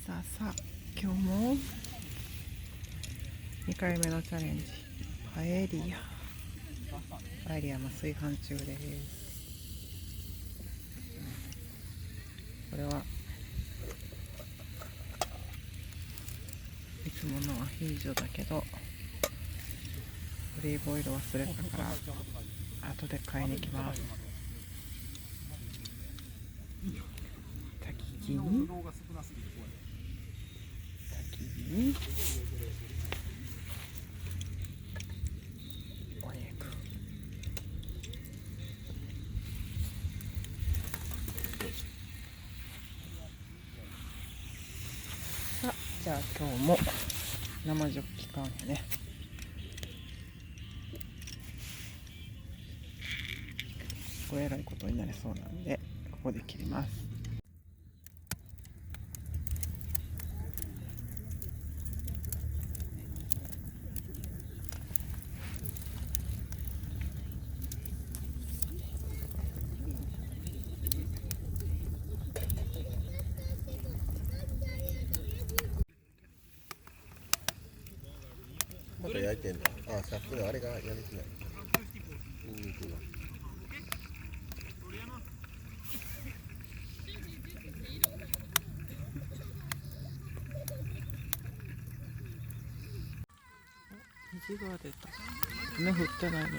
さあさあ、今日も2回目のチャレンジ。パエリアも炊飯中です。これはいつものアヒージョだけどオリーブオイル忘れたから後で買いに来ます。焚き木にお肉、さあじゃあ今日も生ジョッキ缶やね。これえらいことになりそうなんでここで切ります。まだ焼いてんの？あ、さっきのあれがやりてない。ニンニクが。虹が出た。雨降ってないのに。